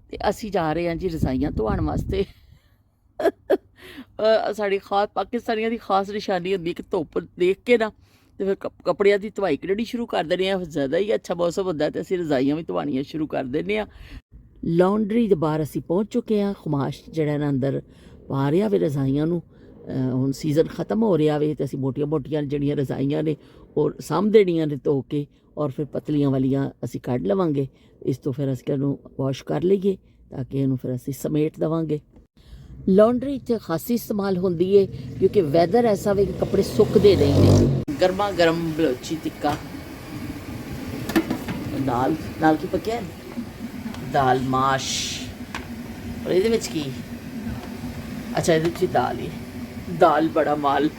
ਤੇ ਅਸੀਂ ਜਾ ਰਹੇ ਹਾਂ ਜੀ ਰਜ਼ਾਈਆਂ ਧੋਣ ਵਾਸਤੇ। ਸਾਡੀ ਖਾਸ ਪਾਕਿਸਤਾਨੀਆਂ ਦੀ ਖਾਸ ਨਿਸ਼ਾਨੀ ਹੁੰਦੀ ਕਿ ਧੁੱਪ ਦੇਖ ਕੇ ਨਾ ਤੇ ਫਿਰ ਕੱਪੜਿਆਂ ਦੀ ਧਵਾਈ ਕੱਢਣੀ ਸ਼ੁਰੂ ਕਰ ਦਿੰਦੇ ਹਾਂ। ਜ਼ਿਆਦਾ ਹੀ ਅੱਛਾ ਮੌਸਮ ਹੁੰਦਾ ਤੇ ਅਸੀਂ ਰਜ਼ਾਈਆਂ ਵੀ ਧਵਾਉਣੀਆਂ ਸ਼ੁਰੂ ਕਰ ਦਿੰਦੇ ਹਾਂ। ਲਾਂਡਰੀ ਦੇ ਬਾਹਰ ਅਸੀਂ ਪਹੁੰਚ ਚੁੱਕੇ ਹਾਂ। ਖੁਮਾਸ਼ ਜਿਹੜਾ ਨਾ ਅੰਦਰ ਪਾ ਰਿਹਾ ਵੇ ਰਜ਼ਾਈਆਂ ਨੂੰ। ਹੁਣ ਸੀਜ਼ਨ ਖਤਮ ਹੋ ਰਿਹਾ ਵੇ ਤੇ ਅਸੀਂ ਮੋਟੀਆਂ ਮੋਟੀਆਂ ਜਿਹੜੀਆਂ ਰਜ਼ਾਈਆਂ ਨੇ ਉਹ ਸਾਂਭ ਦੇਣੀਆਂ ਨੇ ਧੋ ਕੇ, ਔਰ ਫਿਰ ਪਤਲੀਆਂ ਵਾਲੀਆਂ ਅਸੀਂ ਕੱਢ ਲਵਾਂਗੇ। ਇਸ ਤੋਂ ਫਿਰ ਅਸੀਂ ਇਹਨੂੰ ਵਾਸ਼ ਕਰ ਲਈਏ ਤਾਂ ਕਿ ਇਹਨੂੰ ਫਿਰ ਅਸੀਂ ਸਮੇਟ ਦੇਵਾਂਗੇ। ਲਾਂਡਰੀ 'ਚ ਖਾਸੀ ਇਸਤੇਮਾਲ ਹੁੰਦੀ ਹੈ ਕਿਉਂਕਿ ਵੈਦਰ ਐਸਾ ਵੇ ਕਿ ਕੱਪੜੇ ਸੁੱਕਦੇ ਨਹੀਂ ਨੇ। ਗਰਮਾ ਗਰਮ ਬਲੋਚੀ ਟਿੱਕਾ ਨਾਲ ਨਾਲ ਕੀ ਪੱਕਿਆ, ਦਾਲ ਮਾਸ਼। ਔਰ ਇਹਦੇ ਵਿੱਚ ਕੀ, ਅੱਛਾ ਇਹਦੇ ਵਿੱਚ ਦਾਲ ਹੀ, ਦਾਲ ਬੜਾ ਮਾਲ।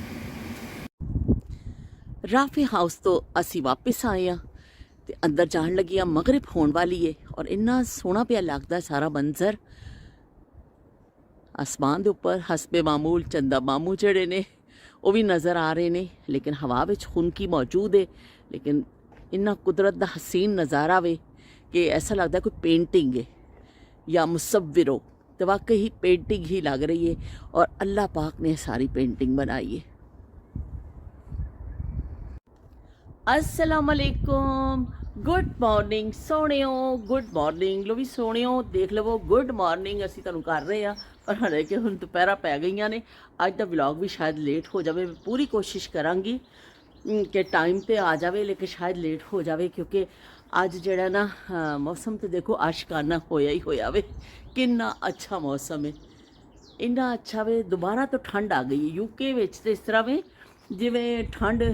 ਰਾਫੀ ਹਾਊਸ ਤੋਂ ਅਸੀਂ ਵਾਪਿਸ ਆਏ ਹਾਂ ਤੇ ਅੰਦਰ ਜਾਣ ਲੱਗੀ ਹਾਂ। ਮਗਰਿਬ ਹੋਣ ਵਾਲੀ ਏ ਔਰ ਇੰਨਾ ਸੋਹਣਾ ਪਿਆ ਲੱਗਦਾ ਸਾਰਾ ਮੰਜ਼ਰ। ਆਸਮਾਨ ਦੇ ਉੱਪਰ ਹਸਬੇ ਮਾਮੂਲ ਚੰਦਾ ਮਾਮੂ ਜਿਹੜੇ ਨੇ ਉਹ ਵੀ ਨਜ਼ਰ ਆ ਰਹੇ ਨੇ, ਲੇਕਿਨ ਹਵਾ ਵਿੱਚ ਖੁਨਕੀ ਮੌਜੂਦ ਹੈ। ਲੇਕਿਨ ਇੰਨਾ ਕੁਦਰਤ ਦਾ ਹਸੀਨ ਨਜ਼ਾਰਾ ਵੇ ਕਿ ਐਸਾ ਲੱਗਦਾ ਕੋਈ पेंटिंग है या मुसव्विर हो। तो वाकई ही पेंटिंग ही लग रही है और अल्लाह पाक ने सारी पेंटिंग बनाई है। अस्सलामुअलैकुम, गुड मॉर्निंग सोहणियो, गुड मॉर्निंग। लो भी सोहणियो देख लवो, गुड मॉर्निंग असी तुहानूं कर रहे हैं। पर हले कि हुण दुपहरा पै गईयां ने। अज दा व्लॉग भी शायद लेट हो जाए। मैं पूरी कोशिश करांगी कि टाइम पे आ जाए, लेकिन शायद लेट हो जाए क्योंकि अज जिहड़ा ना मौसम तो देखो आशिकाना होया ही होया वे। कितना अच्छा मौसम है, इन्ना अच्छा वे। दोबारा तो ठंड आ गई है यूके विच। तो इस तरह वे जिवें ठंड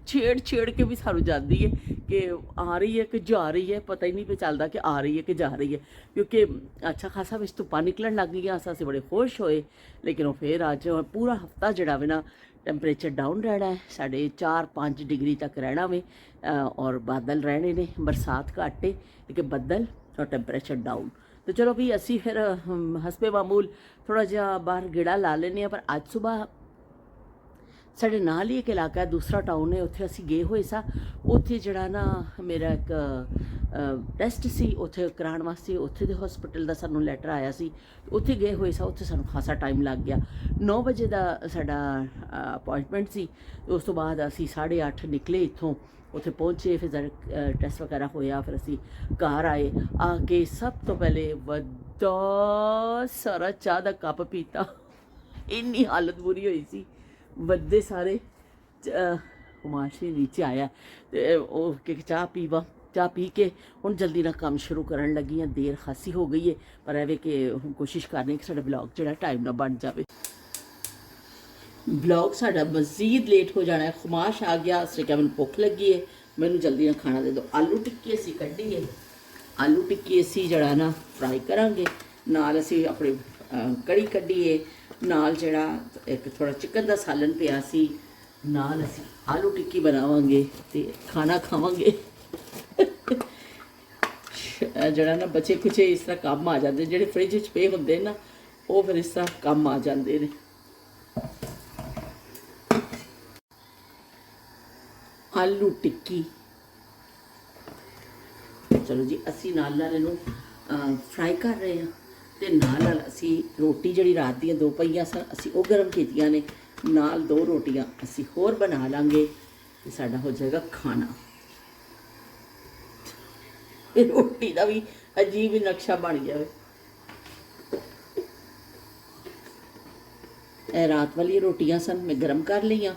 छेड़ छेड़ के भी सानू जाती है कि आ रही है कि जा रही है, पता ही नहीं पे चलता कि आ रही है कि जा रही है। क्योंकि अच्छा खासा विच धुप्पा निकलन लग गई। अस बड़े खुश होए, लेकिन वो फिर अज पूरा हफ्ता जड़ा वे ना टैंपरेचर डाउन रहना है। 4.5-5 डिग्री तक रहना वे और बादल रहने ने, बरसात घट है लेकिन बदल और टैंपरेचर डाउन। तो चलो भी असी फिर हसबे मामूल थोड़ा जहा बाहर गेड़ा ला लेने। पर अज सुबह साढ़े नाल ही एक इलाका है, दूसरा टाउन है, उत्थे असी गए हुए सा। उत्थे जड़ा ना मेरा एक टेस्ट सी उत्थे कराने वास्ते, उत्थे दे हॉस्पिटल का सानू लैटर आया सी। उत्थे गए हुए सा, उत्थे सानू खासा टाइम लग गया। 9 बजे का साडा अपॉइंटमेंट सी। उस तो बाद असी 8:30 निकले इत्थों, उत्थे पहुँचे, फिर टेस्ट वगैरह होया, फिर असी घर आए। आके सब तो पहले वड्डा सारा चाह का कप पीता। इन्नी हालत बुरी हुई सी, बदे सारे हुमाशी नीचे आया तो चाह पीवा। चाह पी के हुण जल्दी ना काम शुरू करन लगी हाँ। देर खासी हो गई है, पर एवे कि हुण कोशिश करनी कि साडा ब्लॉग जिहड़ा टाइम ना बन जाए। ब्लॉग साडा मजीद लेट हो जाना है। खुमाश आ गया, उसने कहा मैनूं भुख लगी है, मैनूं जल्दी ना खाना दे दो। आलू टिक्की असी कड्ढी है, आलू टिक्की असी जड़ा ना फ्राई करांगे। नाल असी अपनी कड़ी कड्ढी है, नाल जड़ा एक थोड़ा चिकन का सालन पिया सी, नाल असी आलू टिक्की बनावांगे ते खाना खावांगे। जड़ा ना बचे कुचे इस तरह काम आ जाते, जेडे फ्रिज च पे होंदे ना वो फिर इस तरह काम आ जाते हैं। आलू टिक्की चलो जी, असी नाल नाल इहनूं फ्राई कर रहे हैं ते नाल नाल असी रोटी जिहड़ी रात दी 2 पईयां सन असी वो गर्म कीतियां ने, नाल 2 रोटियां असी होर बना लांगे ते साडा हो जाएगा खाना। रोटी का भी अजीब ही नक्शा बन जाए। रात वाली रोटियां सन मैं गर्म कर लियां।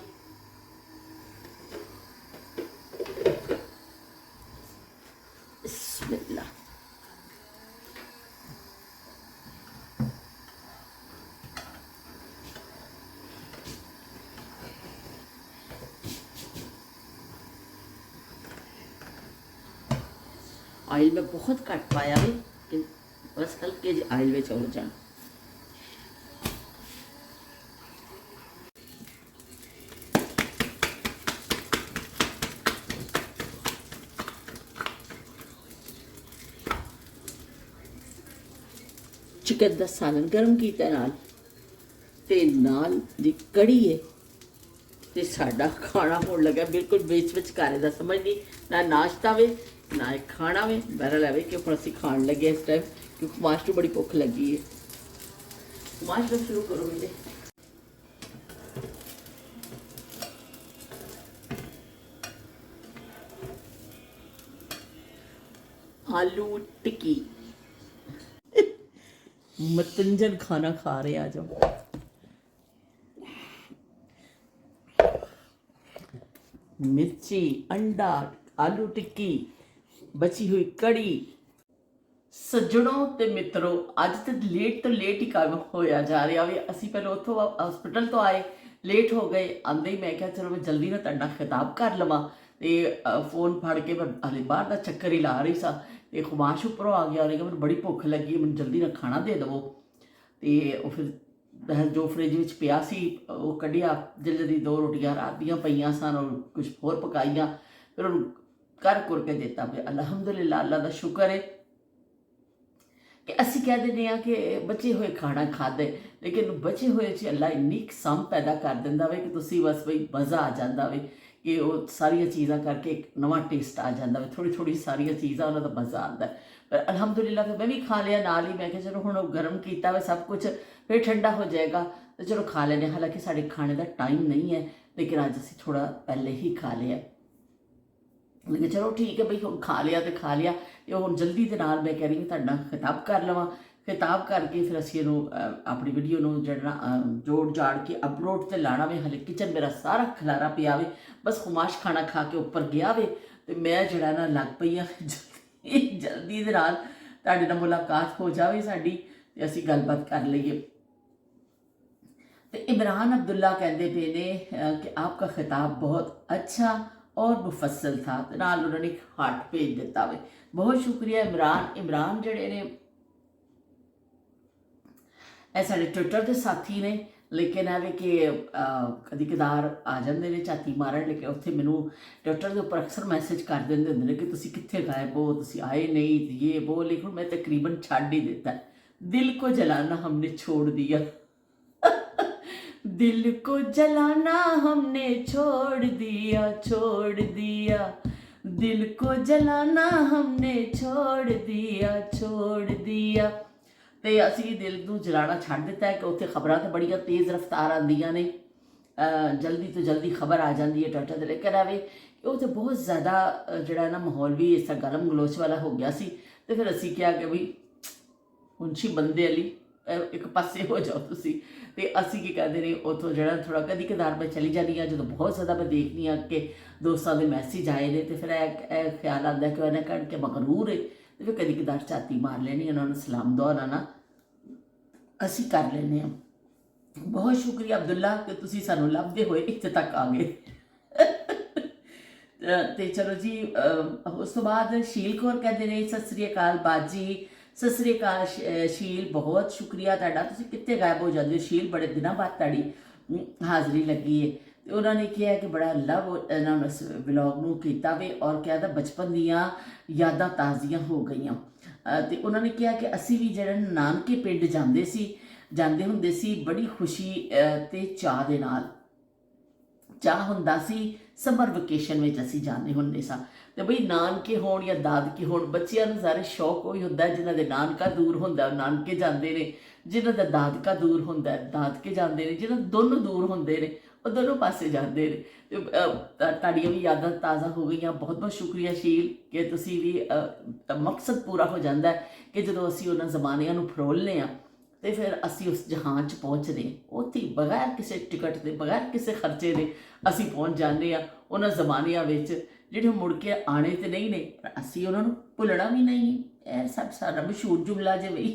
बिस्मिल्लाह। ऑयल में बहुत घट पाया है कि बस हल्के जे ऑयल में हो जाए। चिकन का सालन गर्म किया नाल ते नाल दी कड़ी है ते साडा खाना होने लगा बिल्कुल विच विचकारे दा। समझ नहीं ना नाश्ता वे ना एक खाना में बहरा लवे कि हम असी खान लगे इस टाइम क्योंकि माश बड़ी भुख लगी है। माश तो शुरू करो मेरे। आलू टिक्की मतंजन खाना खा रहे आज हम। मिर्ची, अंडा, आलू टिक्की, बची हुई कड़ी। सज्जणों ते मित्रों, अज तो लेट ही काम होया जा रहा वे। असी पहले उतों हॉस्पिटल तो आए, लेट हो गए। आंदे ही मैं क्या चलो मैं जल्दी ना तुहाडे नाल खिताब कर लवां ते फोन फड़ के मैं हले बाहर का चक्कर ही ला रही सा ते खुमाश उपरों आ गया। उन्हें कहा मैंने बड़ी भुख लगी, मैंने जल्दी ना खाना दे दवो। तो फिर जो फ्रिज में पिया सी वो कढ़िया, जल्दी 2 रोटियां रात दियां पईयां सन और कुछ होर पकाईयां, फिर उन्होंने कर कुर के दिता। फिर अलहमदुलिल्लाह, अल्लाह का शुक्र है कि असी कह देने कि बचे हुए खाना खादे, लेकिन बचे हुए च अल्लाह इन्नी कसम पैदा कर दिंदा वे कि तुसी बस बई मज़ा आ जाता वे कि वो सारिया चीज़ां करके एक नवा टेस्ट आ जाता वे। थोड़ी थोड़ी सारिया चीज़ां उन्होंने मज़ा आता है। पर अलहमदुलिल्लाह फिर मैं भी खा लिया नाल ही। मैं क्या चलो हुण गर्म किया वे सब कुछ, फिर ठंडा हो जाएगा तो चलो खा लेने। हालांकि साढ़े खाने का टाइम नहीं है, लेकिन अज असी थोड़ा पहले ही खा लिया। लेकिन चलो ठीक है बई, हम खा लिया तो खा लिया। तो हम जल्दी के नाल मैं कह रही हूँ तुहाडे नाल खिताब कर लवां। खिताब करके फिर असीं अपनी वीडियो नूं जिहड़ा जोड़ जाड़ के अपलोड ते लाना वे। हले किचन मेरा सारा खलारा पिया वे, बस खुमाश खाना खा के उपर गया वे तो मैं जिहड़ा ना लग पई हाँ जल्दी दे नाल तुहाडे नाल मुलाकात हो जाए साडी ते असीं गलबात कर लईए। तो इमरान अब्दुल्ला कहते पे ने कि आपका खिताब बहुत अच्छा और मुफस्सल था, तो नाल उन्होंने एक हार्ट भेज दिता वे। बहुत शुक्रिया इमरान। इमरान जड़े ने साढ़े ट्विटर के साथी ने, लेकिन है कि कभी कदार आ जाते हैं झाती मारन, लेकिन उत्थे मैनू ट्विटर के उपर अक्सर मैसेज कर देंगे होंगे कि तुसी कित्थे गायब हो, तुसी आए नहीं, ये वो। लेकिन मैं तकरीबन छाड़ ही देता है। दिल को जलाना हमने छोड़ दिया दिल को जलाना हमने छोड़ दिया, छोड़ दिया। दिल को जलाना हमने छोड़ दिया, छोड़ दिया। तो असी दिल को जलाना छड़ दिता है कि उत्थे खबरां तो बड़ियां तेज़ रफ्तार आंदियां ने, जल्दी तो जल्दी खबर आ जाती है ट्विटर से। लेकिन आवे कि उत्थे बहुत ज़्यादा जिहड़ा ना माहौल भी इस गरम गलोच वाला हो गया सी। तो फिर असी कहा कि बई मुंशी बंदे अली एक पासे हो जाओ तुसी। ते असी की कहते हैं उतों जरा थोड़ा कभी कदार मैं चली जाती हाँ, जो बहुत ज़्यादा मैं देखनी हाँ कि दोस्तों के मैसेज आए ने, तो फिर ख्याल आता कि उन्हें कह के मगरूर है, तो फिर कभी कदार छाती मार लेनी, उन्होंने सलाम दोहराना असी कर लेने। बहुत शुक्रिया अब्दुल्ला कि तुसी सानू लभदे हुए इत्थे तक आ गए तो चलो जी। उस तो बाद शील कौर कहते हैं सत श्री अकाल बाजी, सत श्री अकाल शील, बहुत शुक्रिया तुहाडा। तुसी कित्थे गायब हो जाते हो शील, बड़े दिनों बाद तुहाडी हाज़री लगी है। तो उन्होंने कहा कि बड़ा लव इन्होंने इस व्लॉग नूं कीता वे और कहता बचपन दीयां यादां ताज़ियां हो गई। तो उन्होंने कहा कि असी भी जिहड़े नानके पिंड जांदे हुंदे सी बड़ी खुशी ते चाह दे नाल। चाह हुंदा सी समर वेकेशन में असी जाने हुंदे सा। तो बई नानके होण या दादके होण, बच्चिआं नूं सारे शौक वही हुंदा जिन्हां दे नानका दूर हुंदा नानके जांदे ने, जिन्हां दा दादका दूर हुंदा दादके जांदे ने, जिन्हां दोनों दूर हुंदे ने वो दोनों पासे जाते हैं। तो तुहाडियां भी यादां ताज़ा हो गई। बहुत बहुत शुक्रिया शील कि तुसी भी मकसद पूरा हो जाता है कि जो असी उन्होंने जमानियां नूं फरोलने तो फिर असी उस जहान च पहुँचने उत्थे बगैर किसी टिकट के बगैर किसी खर्चे के असी पहुँच जाते हैं उन्होंने जमानियां जिहड़े मुड़ के आने तो नहीं ने, पर असी उन्होंने भुलना भी नहीं है। यह सब सारा मशहूर जुमला जे बई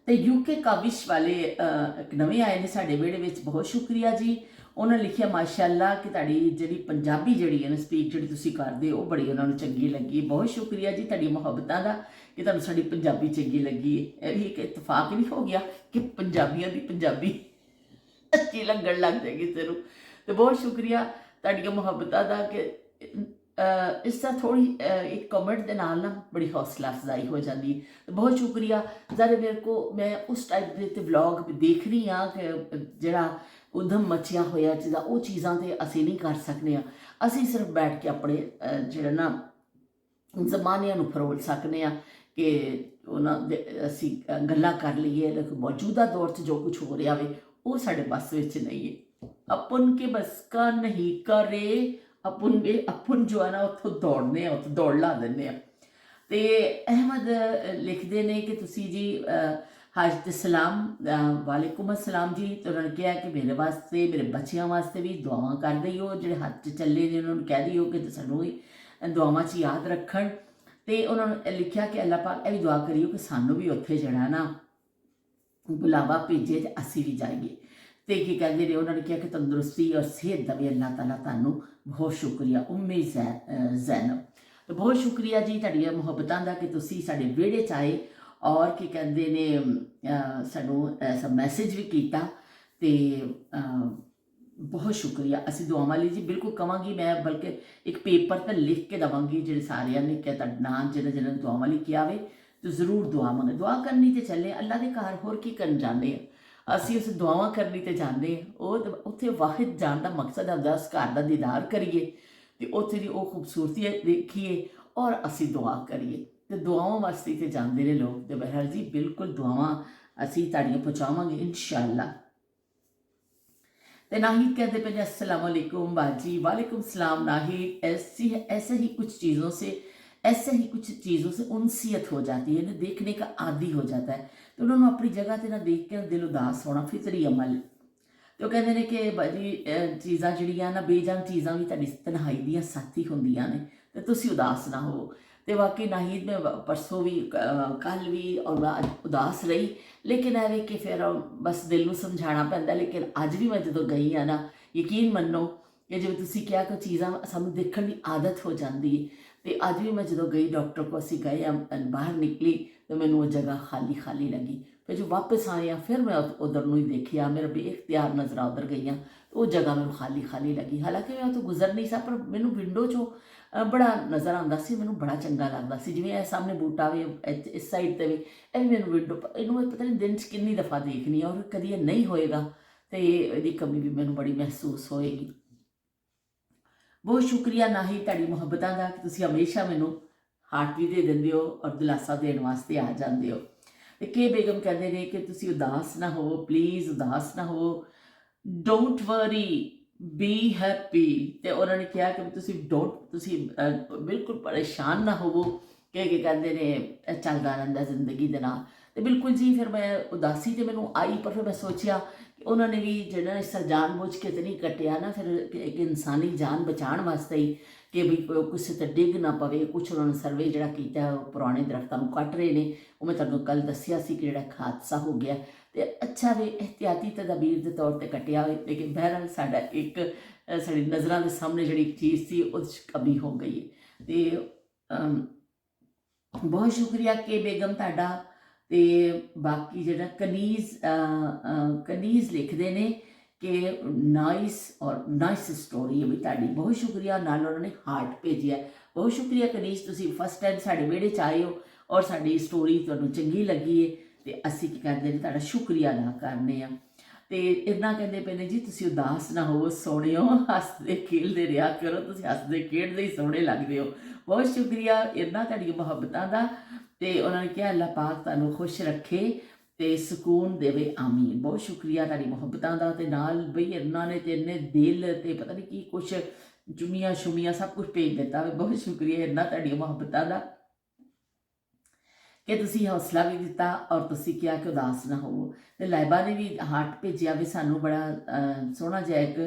तो यूके काविश वाले एक नवे आए ने साडे वेड़े विच, बहुत शुक्रिया जी। उन्होंने लिखिया माशाअल्लाह कि तुहाडी जिहड़ी पंजाबी जिहड़ी है ना स्पीच जिहड़ी तुसीं करदे हो बड़ी उन्होंने चंगी लगी। बहुत शुक्रिया जी तुहाडी मुहब्बतां दा कि तुहानूं साडी पंजाबी चंगी लगी है। यह भी एक इतफाक नहीं हो गया कि पंजाबियों की पंजाबी अच्छी लगन लग जाएगी किसी नूं। तो बहुत शुक्रिया तुहाडीआं मुहब्बतां दा कि इस तरह थोड़ी एक कमेंट के नाल ना बड़ी हौसला अफजाई हो जाती है। तो बहुत शुक्रिया। ज़रा मेरे को मैं उस टाइप के व्लॉग देख रही हाँ कि जड़ा उधम मचिया होया चीज़ा वो चीज़ां तो असी नहीं कर सकते। ਅਸੀਂ ਸਿਰਫ ਬੈਠ ਕੇ ਆਪਣੇ ਜਿਹੜਾ ਨਾ ਜ਼ਮਾਨਿਆਂ ਨੂੰ ਫਰੋਲ ਸਕਨੇ ਆ ਕਿ ਉਹਨਾਂ ਦੇ ਅਸੀਂ ਗੱਲਾਂ ਕਰ ਲਈਏ, ਲੇਕਿਨ ਮੌਜੂਦਾ ਦੌਰ 'ਚ ਜੋ ਕੁਝ ਹੋ ਰਿਹਾ ਵੇ ਉਹ ਸਾਡੇ ਬਸ ਵਿੱਚ ਨਹੀਂ ਹੈ। अपन के बस का नहीं करे, अपन जो है ना ਉੱਥੋਂ ਦੌੜਨੇ ਆ, ਉੱਥੋਂ ਦੌੜ ਲਾ ਦਿੰਦੇ ਆ। ਤੇ ਅਹਿਮਦ ਲਿਖਦੇ ਨੇ ਕਿ ਤੁਸੀਂ ਜੀ ਹਜ ਤੇ ਸਲਾਮ, ਵਾਲੇਕੁਮ ਅਸਲਾਮ ਜੀ। ਤੇ ਉਹਨਾਂ ਨੇ ਕਿਹਾ ਕਿ ਮੇਰੇ ਵਾਸਤੇ, ਮੇਰੇ ਬੱਚਿਆਂ ਵਾਸਤੇ ਵੀ ਦੁਆਵਾਂ ਕਰ ਦਿਓ, ਜਿਹੜੇ ਹੱਥ 'ਚ ਚੱਲੇ ਨੇ ਉਹਨਾਂ ਨੂੰ ਕਹਿ ਦਿਓ ਕਿ ਸਾਨੂੰ ਵੀ ਦੁਆਵਾਂ 'ਚ ਯਾਦ ਰੱਖਣ। ਤੇ ਉਹਨਾਂ ਨੇ ਲਿਖਿਆ ਕਿ ਅੱਲਾਹ ਪਾਕ ਇਹ ਵੀ ਦੁਆ ਕਰਿਓ ਕਿ ਸਾਨੂੰ ਵੀ ਉੱਥੇ ਜਿਹੜਾ ਨਾ ਬੁਲਾਵਾ ਭੇਜੇ ਤੇ ਅਸੀਂ ਵੀ ਜਾਈਏ। ਤੇ ਕੀ ਕਹਿੰਦੇ ਨੇ, ਉਹਨਾਂ ਨੇ ਕਿਹਾ ਕਿ ਤੰਦਰੁਸਤੀ ਔਰ ਸਿਹਤ ਦੇਵੇ ਅੱਲਾਹ ਤਾਲਾ ਤੁਹਾਨੂੰ। ਬਹੁਤ ਸ਼ੁਕਰੀਆ ਉਮੀ ਜ਼ੈਨਬ। ਤੇ ਬਹੁਤ ਸ਼ੁਕਰੀਆ ਜੀ ਤੁਹਾਡੀਆਂ ਮੁਹੱਬਤਾਂ ਦਾ ਕਿ ਤੁਸੀਂ ਸਾਡੇ ਵਿਹੜੇ 'ਚ ਆਏ ਔਰ ਕੀ ਕਹਿੰਦੇ ਨੇ ਸਾਨੂੰ ਐਸਾ ਮੈਸੇਜ ਵੀ ਕੀਤਾ। ਤੇ ਬਹੁਤ ਸ਼ੁਕਰੀਆ। ਅਸੀਂ ਦੁਆਵਾਂ ਲਈ ਜੀ ਬਿਲਕੁਲ ਕਵਾਂਗੀ, ਮੈਂ ਬਲਕਿ ਇੱਕ ਪੇਪਰ 'ਤੇ ਲਿਖ ਕੇ ਦੇਵਾਂਗੀ ਜਿਹੜੇ ਸਾਰਿਆਂ ਨੇ ਕਿ ਤੁਹਾਡਾ ਨਾਂ ਜਿਹਨਾਂ ਨੇ ਦੁਆਵਾਂ ਲਈ ਕਿਹਾ ਵੇ ਤੇ ਜ਼ਰੂਰ ਦੁਆ ਮੰਗੇ। ਦੁਆ ਕਰਨੀ ਤੇ ਚੱਲੇ, ਅੱਲਾ ਦੇ ਘਰ ਹੋਰ ਕੀ ਕਰਨ ਜਾਂਦੇ ਆ ਅਸੀਂ, ਉਸ ਦੁਆਵਾਂ ਕਰਨੀ ਤੇ ਜਾਂਦੇ ਹਾਂ। ਉਹ ਉੱਥੇ ਵਾਹਿਦ ਜਾਣ ਦਾ ਮਕਸਦ ਹੁੰਦਾ ਉਸ ਘਰ ਦਾ ਦੀਦਾਰ ਕਰੀਏ ਤੇ ਉੱਥੇ ਦੀ ਉਹ ਖੂਬਸੂਰਤੀ ਦੇਖੀਏ ਔਰ ਅਸੀਂ ਦੁਆ ਕਰੀਏ। ਤੇ ਦੁਆਵਾਂ ਵਾਸਤੇ ਤੇ ਜਾਂਦੇ ਨੇ ਲੋਕ। ਤੇ ਬਹਿਰਹਾਲ ਜੀ ਬਿਲਕੁਲ ਦੁਆਵਾਂ ਅਸੀਂ ਤੁਹਾਡੀਆਂ पहुँचावांगे इंशाअल्लाह। तो नाहिद कहते पे अस्सलाम वालेकुम बाजी। वालेकुम सलाम नाहिद। ऐसे ही कुछ चीज़ों से उनसियत हो जाती है ना, देखने का आदी हो जाता है। तो उन्होंने अपनी जगह से ना देख के दिल उदास होना फितरी अमल। तो कहते हैं कि भाजी चीज़ां जिहड़ियां ना बेजान चीज़ां भी तुहाडी तन्हाई दियां साथी हुंदियां ने, ते तुसीं उदास ना हो। तो वाकई नाहिद में परसों भी कल भी और मैं अज उदास रही, लेकिन एवं कि फिर बस दिल नूं समझाना पैंदा। लेकिन अज भी मैं जो गई हाँ ना, यकीन मनो कि जिवें तुसीं कहा कि चीज़ां सानूं देखण की आदत हो जाती है। तो अज भी मैं जो गई डॉक्टर को असीं गए, बाहर निकली तो मैनूं वो जगह खाली खाली लगी। फिर जो वापस आए हैं फिर मैं उधर नूं ही देखिया, मेरा बेइख्तियार नज़र उधर गई तो वो जगह मैनूं खाली खाली लगी। हालांकि मैं तो गुजर नहीं सा, पर मैनूं विंडो चों बड़ा नज़र आता सी, मैनूं बड़ा चंगा लगता सी। जिवें सामने बूटा वे इस साइड ते वे, ये भी मैनूं विंडो इनूं पता नहीं दिन च कितनी दफ़ा देखनी है और कभी ये नहीं होएगा तो ये कमी भी मैनूं बड़ी महसूस होएगी। बहुत शुक्रिया नाहिद तुहाडी मुहब्बतां दा कि तुसीं हमेशा मैनूं हार्ट भी दे दिंदे हो और दिलासा देण वास्ते आ जांदे हो। ते के बेगम कहते हैं कि तुसीं उदास ना हो, प्लीज़ उदास ना हो, डोंट वरी बी हैप्पी। तो उन्होंने कहा कि तुसीं बिल्कुल परेशान ना होवो कि कहते हैं चलता रहिंदा जिंदगी दे नाल। ते बिल्कुल जी फिर मैं उदासी तो मैनूं आई, पर फिर मैं सोचिया कि उन्होंने भी जो इस जानबूझ के तो नहीं कटिया ना, फिर एक इंसानी जान बचाने वास्ते ही कि भी किसी ते डिग ना पवे। कुछ उन्होंने सर्वे जिहड़ा कीता पुराने दरख्तां नूं कट रहे हैं, वो मैं तुहानूं कल दस्सिया सी कि जिहड़ा हादसा हो गया तो अच्छा वे एहतियाती तदाबीर के तौर पर कटिया होए। लेकिन बहरहाल साडा एक साडी नज़रां दे सामने जिहड़ी चीज़ सी उस कमी हो गई है। तो बहुत शुक्रिया के बेगम तुहाडा। ते बाकी जिहड़ा कनीज़ लिखते हैं कि नाइस और नाइस स्टोरी है भी तुहाडी। बहुत शुक्रिया। नाल उन्होंने हार्ट भेजिया। बहुत शुक्रिया कनीज़, तुसीं फस्ट टाइम साडे विहड़े च आए हो और साडी स्टोरी तुहानूं चंगी लगी है तो असीं की करदे ने तुहाडा शुक्रिया अदा करने आ। ते इन्ना कहते पे ने जी तुसीं उदास ना हो सोहणिओ, हसदे खेलदे रहा करो, तुसीं हसदे खेडदे ही सोहणे लगदे हो। बहुत शुक्रिया इन्ना तुहाडीआं मुहब्बतां दा। ते उन्होंने कहा अल्लाह पाक तुहानूं खुश रखे ते सुकून देवे, आमीन। बहुत शुक्रिया तुहाडी मुहब्बतां दा। ते नाल बई इन्ना ने ते इन्ने दिल ते पता नहीं की कुछ चुमियां शुमियां सब कुछ भेज दिता। बहुत शुक्रिया इन्ना तुहाडीआं मुहब्बतां दा कि तुसीं हौसला भी दिता और तुसीं कहा कि उदास ना हो। तो लाइबा ने भी हार्ट भेजिया भी सानूं बड़ा सोहना जिहा एक,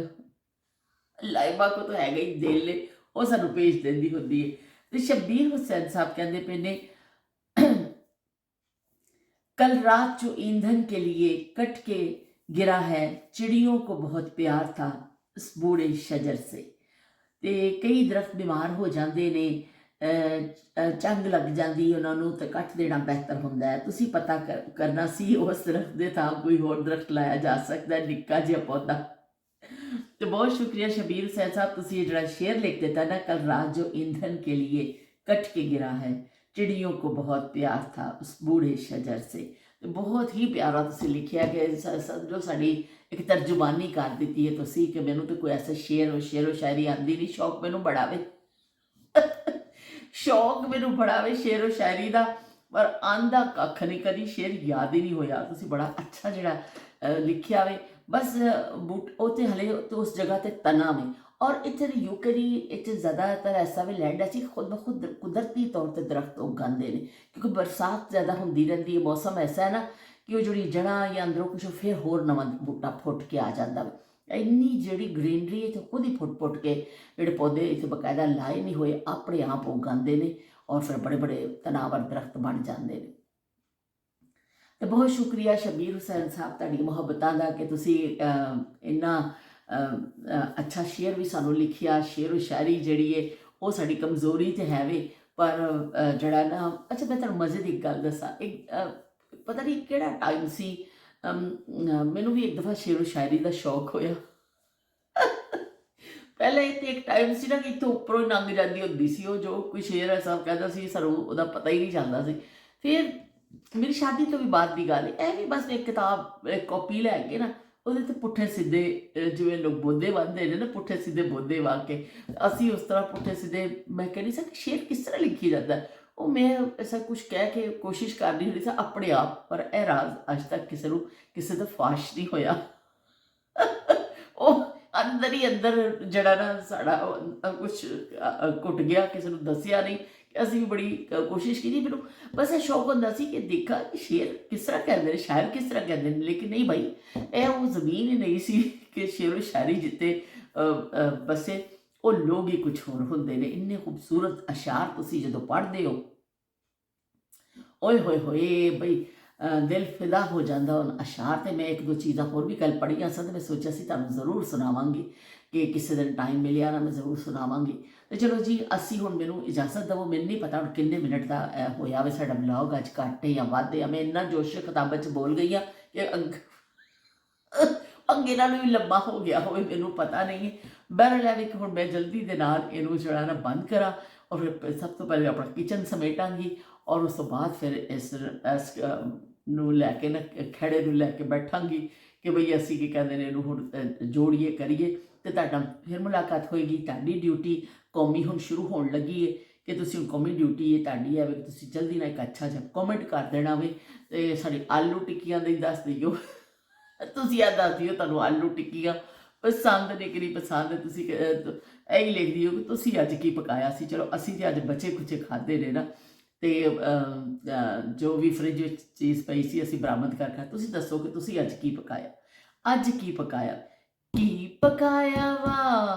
लाइबा को तो हैगा ही दिल, वो सानूं भेज दिंदी हुंदी है। तो शब्बीर हुसैन साहब कहंदे पे ने कल रात जो ईंधन के लिए कट के गिरा है, चिड़ियों को बहुत प्यार था उस बूढ़े शजर से। ते कई दरख्त बीमार हो जाते ने, चंग लग जाती उन्होंने, तो कट देना बेहतर होंदा है। तुसीं पता करना सी उस दरख्त के था कोई होर दरख्त लाया जा सकता है, निक्का जिहा पौधा। तो बहुत शुक्रिया शबीर हुसैन साहब, तुसीं ये जिहड़ा शेर लिख देता ना, कल रात जो ईंधन के लिए कट के गिरा है, चिड़ियों को बहुत प्यार था उस बूढ़े शजर से। ਤੇ ਬਹੁਤ ਹੀ ਪਿਆਰਾ ਤੁਸੀਂ ਲਿਖਿਆ ਕਿ ਸਮਝੋ ਸਾਡੀ ਇੱਕ ਤਰਜਮਾਨੀ ਕਰ ਦਿੱਤੀ ਹੈ ਤੁਸੀਂ ਕਿ ਮੈਨੂੰ ਤਾਂ ਕੋਈ ਐਸਾ ਸ਼ੇਰ ਸ਼ਾਇਰੀ ਆਉਂਦੀ ਨਹੀਂ। ਸ਼ੌਕ ਮੈਨੂੰ ਬੜਾ ਵੇ ਸ਼ੌਕ ਮੈਨੂੰ ਬੜਾ ਵੇ ਸ਼ੇਰ ਓ ਸ਼ਾਇਰੀ ਦਾ, ਪਰ ਆਂਦਾ ਕੱਖ ਨਹੀਂ, ਕਦੀ ਸ਼ੇਰ ਯਾਦ ਹੀ ਨਹੀਂ ਹੋਇਆ। ਤੁਸੀਂ ਬੜਾ ਅੱਛਾ ਜਿਹੜਾ ਲਿਖਿਆ ਵੇ। ਬਸ ਬੂਟ ਉਹ ਤੇ ਹਲੇ ਤੇ ਉਸ ਜਗ੍ਹਾ ਤੇ ਤਣਾ ਵੇ। ਔਰ ਇੱਥੇ ਦੀ ਯੂਕੇ ਦੀ ਇੱਥੇ ਜ਼ਿਆਦਾਤਰ ਐਸਾ ਵੀ ਲੈਂਡ ਅਸੀਂ ਖੁਦ ਬ ਖੁਦ ਕੁਦਰਤੀ ਤੌਰ ਤੇ ਦਰਖਤ ਉਗਾਉਂਦੇ ਨੇ, ਕਿਉਂਕਿ ਬਰਸਾਤ ਜ਼ਿਆਦਾ ਹੁੰਦੀ ਰਹਿੰਦੀ ਹੈ। ਮੌਸਮ ਐਸਾ ਹੈ ਨਾ ਕਿ ਉਹ ਜਿਹੜੀ ਜੜ੍ਹਾਂ ਜਾਂ ਅੰਦਰੋਂ ਕੁਛ ਫਿਰ ਹੋਰ ਨਵਾਂ ਬੂਟਾ ਫੁੱਟ ਕੇ ਆ ਜਾਂਦਾ ਵੇ। ਇੰਨੀ ਜਿਹੜੀ ਗ੍ਰੀਨਰੀ ਇੱਥੇ ਖੁਦ ਹੀ ਫੁੱਟ ਕੇ ਜਿਹੜੇ ਪੌਦੇ ਇੱਥੇ ਬਕਾਇਦਾ ਲਾਏ ਨਹੀਂ ਹੋਏ ਆਪਣੇ ਆਪ ਉਗਾਉਂਦੇ ਨੇ, ਔਰ ਫਿਰ ਬੜੇ ਬੜੇ ਤਨਾਵਰ ਦਰਖਤ ਬਣ ਜਾਂਦੇ ਨੇ। ਤੇ ਬਹੁਤ ਸ਼ੁਕਰੀਆ ਸ਼ਬੀਰ ਹੁਸੈਨ ਸਾਹਿਬ ਤੁਹਾਡੀ ਮੁਹੱਬਤਾਂ ਦਾ ਕਿ ਤੁਸੀਂ ਇੰਨਾ ਅੱਛਾ ਸ਼ੇਰ ਵੀ ਸਾਨੂੰ ਲਿਖਿਆ। ਸ਼ੇਰ ਓ ਸ਼ਾਇਰੀ ਜਿਹੜੀ ਹੈ ਉਹ ਸਾਡੀ ਕਮਜ਼ੋਰੀ ਤੇ ਹੈ ਵੇ, ਪਰ ਜਿਹੜਾ ਨਾ ਅੱਛਾ ਮੈਂ ਤੁਹਾਨੂੰ ਮਜ਼ੇ ਦੀ ਇੱਕ ਗੱਲ ਦੱਸਾਂ। ਇੱਕ ਪਤਾ ਨਹੀਂ ਕਿਹੜਾ ਟਾਈਮ ਸੀ, ਮੈਨੂੰ ਵੀ ਇੱਕ ਦਫਾ ਸ਼ੇਰ ਓ ਸ਼ਾਇਰੀ ਦਾ ਸ਼ੌਕ ਹੋਇਆ। ਪਹਿਲੇ ਤੇ ਇੱਕ ਟਾਈਮ ਸੀ ਨਾ ਕਿ ਇੱਥੋਂ ਉੱਪਰੋਂ ਹੀ ਲੰਘ ਜਾਂਦੀ ਹੁੰਦੀ ਸੀ ਉਹ, ਜੋ ਕੋਈ ਸ਼ੇਰ ਐਸਾ ਕਹਿੰਦਾ ਸੀ ਸਾਨੂੰ ਉਹਦਾ ਪਤਾ ਹੀ ਨਹੀਂ ਚੱਲਦਾ ਸੀ। ਫਿਰ ਮੇਰੀ ਸ਼ਾਦੀ ਤੋਂ ਵੀ ਬਾਅਦ ਦੀ ਗੱਲ ਹੈ, ਇਹ ਵੀ ਬਸ ਇੱਕ ਕਿਤਾਬ ਇੱਕ ਕਾਪੀ ਲੈ ਕੇ ਨਾ ਉਹਦੇ ਤੇ ਪੁੱਠੇ ਸਿੱਧੇ ਜਿਵੇਂ ਲੋਕ ਬੋਧੇ ਬੰਨ੍ਹਦੇ ਨੇ ਨਾ, ਪੁੱਠੇ ਸਿੱਧੇ ਬੋਧੇ ਵਾਹ ਕੇ ਅਸੀਂ ਉਸ ਤਰ੍ਹਾਂ ਪੁੱਠੇ ਸਿੱਧੇ, ਮੈਂ ਕਹਿੰਦੀ ਸੀ ਕਿ ਸ਼ੇਰ ਕਿਸ ਤਰ੍ਹਾਂ ਲਿਖੀ ਜਾਂਦਾ। ਉਹ ਮੈਂ ਐਸਾ ਕੁਝ ਕਹਿ ਕੇ ਕੋਸ਼ਿਸ਼ ਕਰਦੀ ਹੁੰਦੀ ਸੀ ਆਪਣੇ ਆਪ, ਪਰ ਇਹ ਰਾਜ਼ ਅੱਜ ਤੱਕ ਕਿਸੇ ਨੂੰ ਕਿਸੇ ਦਾ ਫਾਸ਼ ਨਹੀਂ ਹੋਇਆ। ਉਹ ਅੰਦਰ ਹੀ ਅੰਦਰ ਜਿਹੜਾ ਨਾ ਸਾਡਾ ਕੁਛ ਘੁੱਟ ਗਿਆ, ਕਿਸੇ ਨੂੰ ਦੱਸਿਆ ਨਹੀਂ। ਅਸੀਂ ਵੀ ਬੜੀ ਕੋਸ਼ਿਸ਼ ਕੀਤੀ, ਮੈਨੂੰ ਬਸ ਇਹ ਸ਼ੌਕ ਹੁੰਦਾ ਸੀ ਕਿ ਦੇਖਾਂ ਕਿ ਸ਼ੇਰ ਕਿਸ ਤਰ੍ਹਾਂ ਕਹਿੰਦੇ ਨੇ, ਸ਼ਾਇਰ ਕਿਸ ਤਰ੍ਹਾਂ ਕਹਿੰਦੇ ਨੇ। ਲੇਕਿਨ ਨਹੀਂ ਭਾਈ, ਇਹ ਉਹ ਜ਼ਮੀਨ ਹੀ ਨਹੀਂ ਸੀ ਕਿ ਸ਼ੇਰੋ ਸ਼ਾਇਰੀ ਜਿੱਤੇ ਬਸੇ ਉਹ ਲੋਕ ਹੀ ਕੁਛ ਹੋਰ ਹੁੰਦੇ ਨੇ। ਇੰਨੇ ਖੂਬਸੂਰਤ ਅਸ਼ਾਰ ਤੁਸੀਂ ਜਦੋਂ ਪੜ੍ਹਦੇ ਹੋ, ਓਏ ਹੋਏ ਹੋਏ ਬਈ ਦਿਲ ਫਿਦਾ ਹੋ ਜਾਂਦਾ ਉਹਨਾਂ ਅਸ਼ਾਰ। ਤੇ ਮੈਂ ਇੱਕ ਦੋ ਚੀਜ਼ਾਂ ਹੋਰ ਵੀ ਕੱਲ੍ਹ ਪੜ੍ਹੀਆਂ ਸਨ ਤੇ ਮੈਂ ਸੋਚਿਆ ਸੀ ਤੁਹਾਨੂੰ ਜ਼ਰੂਰ ਸੁਣਾਵਾਂਗੀ, ਕਿ ਕਿਸੇ ਦਿਨ ਟਾਈਮ ਮਿਲਿਆ ਨਾ ਮੈਂ ਜ਼ਰੂਰ ਸੁਣਾਵਾਂਗੀ। ਤੇ ਚਲੋ ਜੀ, ਅਸੀਂ ਹੁਣ ਮੈਨੂੰ ਇਜਾਜ਼ਤ ਦੇਵੋ। ਮੈਨੂੰ ਨਹੀਂ ਪਤਾ ਹੁਣ ਕਿੰਨੇ ਮਿੰਟ ਦਾ ਹੋਇਆ ਵੇ ਸਾਡਾ ਬਲੌਗ, ਅੱਜ ਘੱਟ ਹੈ ਜਾਂ ਵੱਧ ਹੈ। ਮੈਂ ਇੰਨਾ ਜੋਸ਼ ਕਿਤਾਬਾਂ 'ਚ ਬੋਲ ਗਈ ਹਾਂ ਕਿ ਅੱਗੇ ਨਾਲੋਂ ਵੀ ਲੰਬਾ ਹੋ ਗਿਆ ਹੋਵੇ, ਮੈਨੂੰ ਪਤਾ ਨਹੀਂ ਹੈ। ਬਹਿਰਹਾਲ ਹੈ ਕਿ ਹੁਣ ਮੈਂ ਜਲਦੀ ਦੇ ਨਾਲ ਇਹਨੂੰ ਜਿਹੜਾ ਨਾ ਬੰਦ ਕਰਾਂ, ਔਰ ਫਿਰ ਸਭ ਤੋਂ ਪਹਿਲੇ ਆਪਣਾ ਕਿਚਨ ਸਮੇਟਾਂਗੀ, ਔਰ ਉਸ ਤੋਂ ਬਾਅਦ ਫਿਰ ਇਸ ਨੂੰ ਲੈ ਕੇ ਨਾ ਖੇੜੇ ਨੂੰ ਲੈ ਕੇ ਬੈਠਾਂਗੀ ਕਿ ਬਈ ਅਸੀਂ ਕੀ ਕਹਿੰਦੇ ਨੇ ਇਹਨੂੰ ਹੁਣ ਜੋੜੀਏ ਕਰੀਏ। ਤੇ ਤੁਹਾਡਾ ਫਿਰ ਮੁਲਾਕਾਤ ਹੋਏਗੀ। ਤੁਹਾਡੀ ਡਿਊਟੀ ਕੌਮੀ ਹੁਣ ਸ਼ੁਰੂ ਹੋਣ ਲੱਗੀ ਹੈ ਕਿ ਤੁਸੀਂ ਹੁਣ ਕੌਮੀ ਡਿਊਟੀ ਹੈ ਤੁਹਾਡੀ ਹੈ ਕਿ ਤੁਸੀਂ ਜਲਦੀ ਨਾਲ ਇੱਕ ਅੱਛਾ ਜਿਹਾ ਕੌਮੈਂਟ ਕਰ ਦੇਣਾ ਵੇ। ਤੇ ਸਾਡੀ ਆਲੂ ਟਿੱਕੀਆਂ ਦਾ ਹੀ ਦੱਸ ਦਿਓ, ਤੁਸੀਂ ਇਹ ਦੱਸ ਦਿਓ ਤੁਹਾਨੂੰ ਆਲੂ ਟਿੱਕੀਆਂ ਪਸੰਦ ਨੇ ਕਿ ਨਹੀਂ ਪਸੰਦ। ਤੁਸੀਂ ਇਹੀ ਲਿਖ ਦਿਓ ਕਿ ਤੁਸੀਂ ਅੱਜ ਕੀ ਪਕਾਇਆ ਸੀ। ਚਲੋ ਅਸੀਂ ਤੇ ਅੱਜ ਬਚੇ ਕੁਚੇ ਖਾਦੇ ਨੇ ਨਾ, ਤੇ ਜੋ ਵੀ ਫਰਿੱਜ ਵਿੱਚ ਚੀਜ਼ ਪਈ ਸੀ ਅਸੀਂ ਬਰਾਮਦ ਕਰ ਖਾ। ਤੁਸੀਂ ਦੱਸੋ ਕਿ ਤੁਸੀਂ ਅੱਜ ਕੀ ਪਕਾਇਆ, ਅੱਜ ਕੀ ਪਕਾਇਆ, ਕੀ ਪਕਾਇਆ ਵਾ,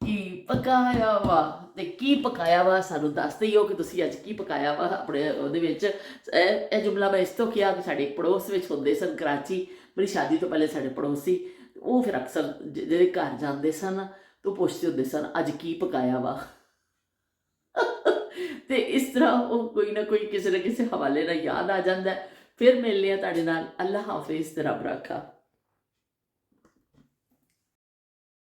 ਕੀ ਪਕਾਇਆ ਵਾ। ਤੇ ਕੀ ਪਕਾਇਆ ਵਾ ਸਾਨੂੰ ਦੱਸ ਦਿਓ ਕਿ ਤੁਸੀਂ ਅੱਜ ਕੀ ਪਕਾਇਆ ਵਾ ਆਪਣੇ ਉਹਦੇ ਵਿੱਚ। ਇਹ ਜੁਮਲਾ ਮੈਂ ਇਸ ਤੋਂ ਕਿਹਾ ਕਿ ਸਾਡੇ ਪੜੋਸ ਵਿੱਚ ਹੁੰਦੇ ਸਨ ਕਰਾਚੀ, ਮੇਰੀ ਸ਼ਾਦੀ ਤੋਂ ਪਹਿਲੇ ਸਾਡੇ ਪੜੋਸੀ, ਉਹ ਫਿਰ ਅਕਸਰ ਜਿਹੜੇ ਘਰ ਜਾਂਦੇ ਸਨ ਤਾਂ ਪੁੱਛਦੇ ਹੁੰਦੇ ਸਨ ਅੱਜ ਕੀ ਪਕਾਇਆ ਵਾ। ਤੇ ਇਸ ਤਰ੍ਹਾਂ ਉਹ ਕੋਈ ਨਾ ਕੋਈ ਕਿਸੇ ਨਾ ਕਿਸੇ ਹਵਾਲੇ ਨਾਲ ਯਾਦ ਆ ਜਾਂਦਾ। ਫਿਰ ਮਿਲਦੇ ਹਾਂ ਤੁਹਾਡੇ ਨਾਲ। ਅੱਲਾ ਹਾਫਿਜ਼ ਤੇ ਰੱਬ ਰਾਖਾ।